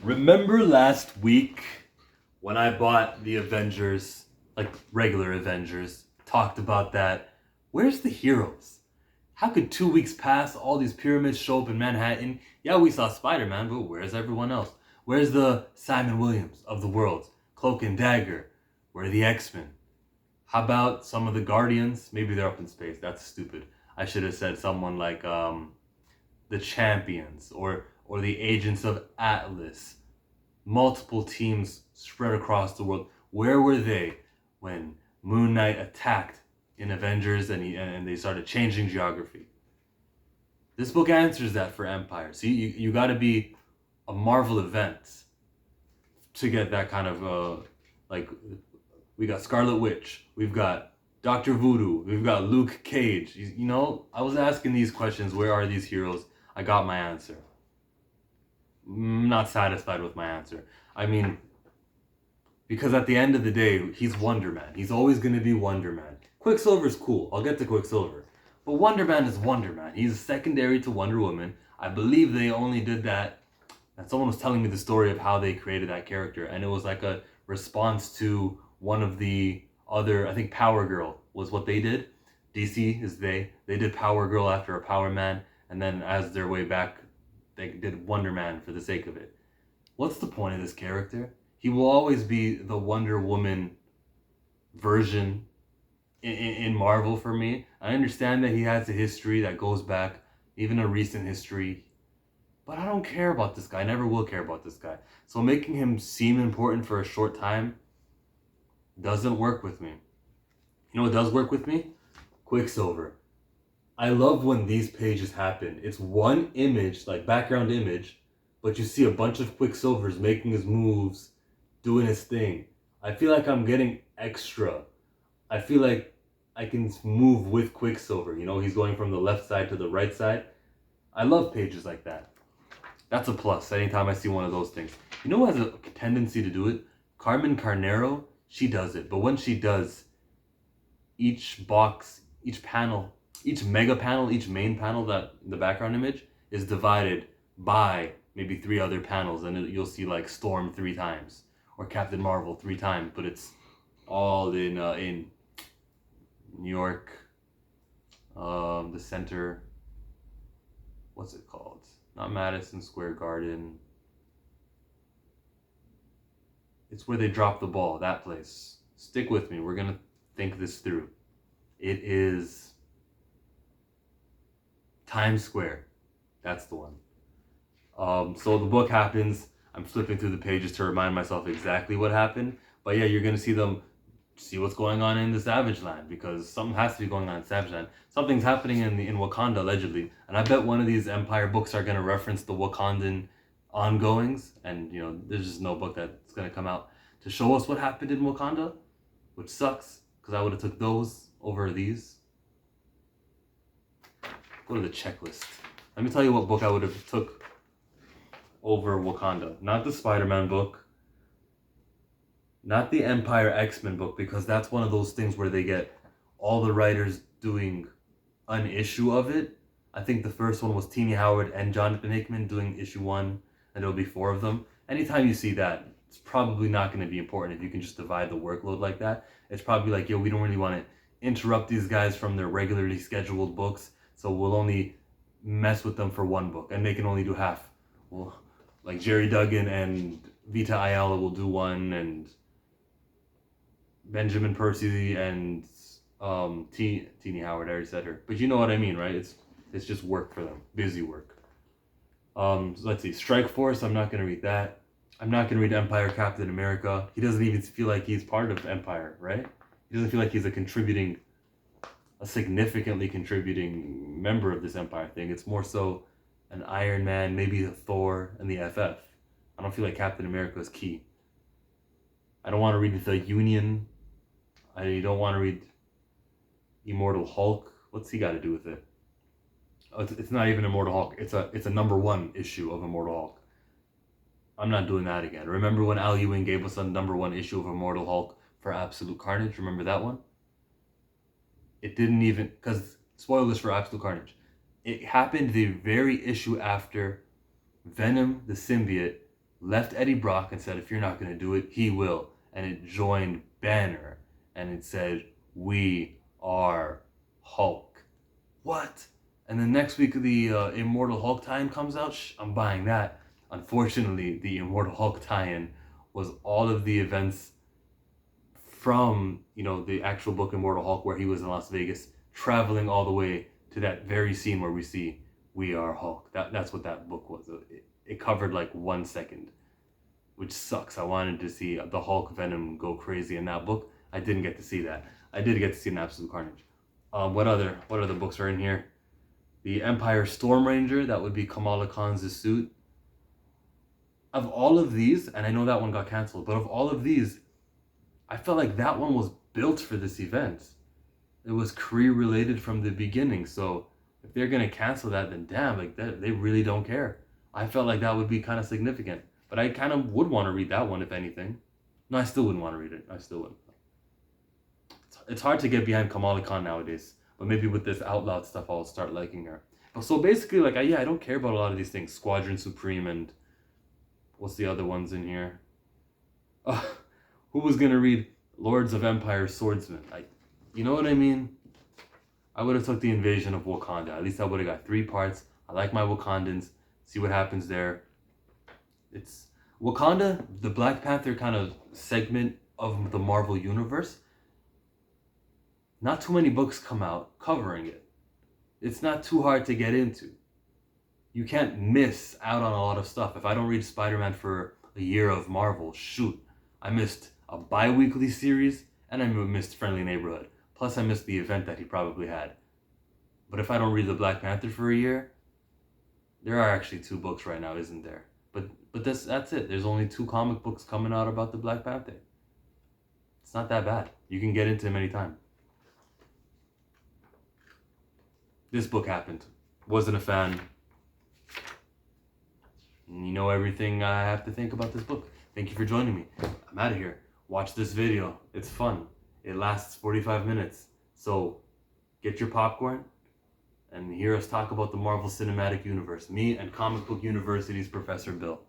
Remember last week when I bought the Avengers, like regular Avengers, talked about that? Where's the heroes? How could 2 weeks pass, all these pyramids show up in Manhattan? Yeah, we saw Spider-Man, but where's everyone else? Where's the Simon Williams of the world? Cloak and Dagger? Where are the X-Men? How about some of the Guardians? Maybe they're up in space. That's stupid. I should have said someone like the Champions or the Agents of Atlas. Multiple teams spread across the world. Where were they when Moon Knight attacked in Avengers and they started changing geography? This book answers that for Empyre. See, you got to be a Marvel event to get that kind of like. We got Scarlet Witch. We've got Doctor Voodoo. We've got Luke Cage. You know, I was asking these questions. Where are these heroes? I got my answer. I'm not satisfied with my answer. I mean, because at the end of the day, he's Wonder Man. He's always going to be Wonder Man. Quicksilver's cool. I'll get to Quicksilver. But Wonder Man is Wonder Man. He's secondary to Wonder Woman. I believe they only did that. And someone was telling me the story of how they created that character. And it was like a response to one of the other, I think Power Girl was what they did. DC is they. They did Power Girl after a Power Man. And then as their way back, they did Wonder Man for the sake of it. What's the point of this character? He will always be the Wonder Woman version in Marvel for me. I understand that he has a history that goes back, even a recent history. But I don't care about this guy. I never will care about this guy. So making him seem important for a short time doesn't work with me. You know what does work with me? Quicksilver. I love when these pages happen. It's one image, like background image, but you see a bunch of Quicksilvers making his moves, doing his thing. I feel like I'm getting extra. I feel like I can move with Quicksilver. You know, he's going from the left side to the right side. I love pages like that. That's a plus anytime I see one of those things. You know who has a tendency to do it? Carmen Carnero. She does it. But when she does, each box, each panel, each mega panel, each main panel, that the background image is divided by maybe 3 other panels, and you'll see like Storm 3 times or Captain Marvel 3 times, but it's all in New York, the center. What's it called? Not Madison Square Garden. It's where they drop the ball, that place. Stick with me. We're going to think this through. It is Times Square. That's the one. So the book happens. I'm flipping through the pages to remind myself exactly what happened. But yeah, you're going to see what's going on in the Savage Land, because something has to be going on in Savage Land. Something's happening in Wakanda, allegedly. And I bet one of these Empyre books are going to reference the Wakandan ongoings, and you know, there's just no book that's going to come out to show us what happened in Wakanda, which sucks, because I would have took those over these. Go to the checklist. Let me tell you what book I would have took over Wakanda. Not the Spider-Man book, not the Empyre X-Men book, because that's one of those things where they get all the writers doing an issue of it. I think the first one was Teenie Howard and Jonathan Hickman doing issue 1, and there'll be 4 of them. Anytime you see that, it's probably not going to be important if you can just divide the workload like that. It's probably like, yo, we don't really want to interrupt these guys from their regularly scheduled books, so we'll only mess with them for 1 book, and they can only do half. Well, like Jerry Duggan and Vita Ayala will do 1, and Benjamin Percy and Teenie Howard, I already said her. But you know what I mean, right? It's just work for them. Busy work. So let's see. Strike Force, I'm not going to read that. I'm not going to read Empyre Captain America. He doesn't even feel like he's part of Empyre, right? He doesn't feel like he's a significantly contributing member of this Empyre thing. It's more so an Iron Man, maybe a Thor, and the FF. I don't feel like Captain America is key. I don't want to read the Union. I don't want to read Immortal Hulk. What's he got to do with it? Oh, it's not even Immortal Hulk. It's a number 1 issue of Immortal Hulk. I'm not doing that again. Remember when Al Ewing gave us a number 1 issue of Immortal Hulk for Absolute Carnage? Remember that one? It didn't even, because spoilers for Absolute Carnage. It happened the very issue after Venom the symbiote left Eddie Brock and said, if you're not going to do it, he will. And it joined Banner and it said, we are Hulk. What? And then next week the Immortal Hulk tie-in comes out. I'm buying that. Unfortunately, the Immortal Hulk tie-in was all of the events from, the actual book Immortal Hulk, where he was in Las Vegas, traveling all the way to that very scene where we see We Are Hulk. That's what that book was. It covered like 1 second, which sucks. I wanted to see the Hulk Venom go crazy in that book. I didn't get to see that. I did get to see an Absolute Carnage. What other books are in here? The Empyre Storm Ranger, that would be Kamala Khan's suit. Of all of these, and I know that one got canceled, but of all of these, I felt like that one was built for this event. It was Kree related from the beginning, so if they're gonna cancel that, then damn, like they really don't care. I felt like that would be kind of significant, but I kind of would want to read that one if anything. No, I still wouldn't want to read it. I still wouldn't. It's hard to get behind Kamala Khan nowadays, but maybe with this Out Loud stuff, I'll start liking her. But so basically, like, I don't care about a lot of these things. Squadron Supreme and what's the other ones in here? Who was gonna read Lords of Empire Swordsman? You know what I mean? I would have took the Invasion of Wakanda. At least I would have got 3 parts. I like my Wakandans. See what happens there. It's Wakanda, the Black Panther kind of segment of the Marvel Universe. Not too many books come out covering it. It's not too hard to get into. You can't miss out on a lot of stuff. If I don't read Spider-Man for a year of Marvel, shoot, I missed a bi-weekly series and I missed Friendly Neighborhood. Plus I missed the event that he probably had. But if I don't read the Black Panther for a year, there are actually 2 books right now, isn't there? But that's it. There's only 2 comic books coming out about the Black Panther. It's not that bad. You can get into him anytime. This book happened. Wasn't a fan. And you know everything I have to think about this book. Thank you for joining me. I'm out of here. Watch this video. It's fun. It lasts 45 minutes. So get your popcorn and hear us talk about the Marvel Cinematic Universe. Me and Comic Book University's Professor Bill.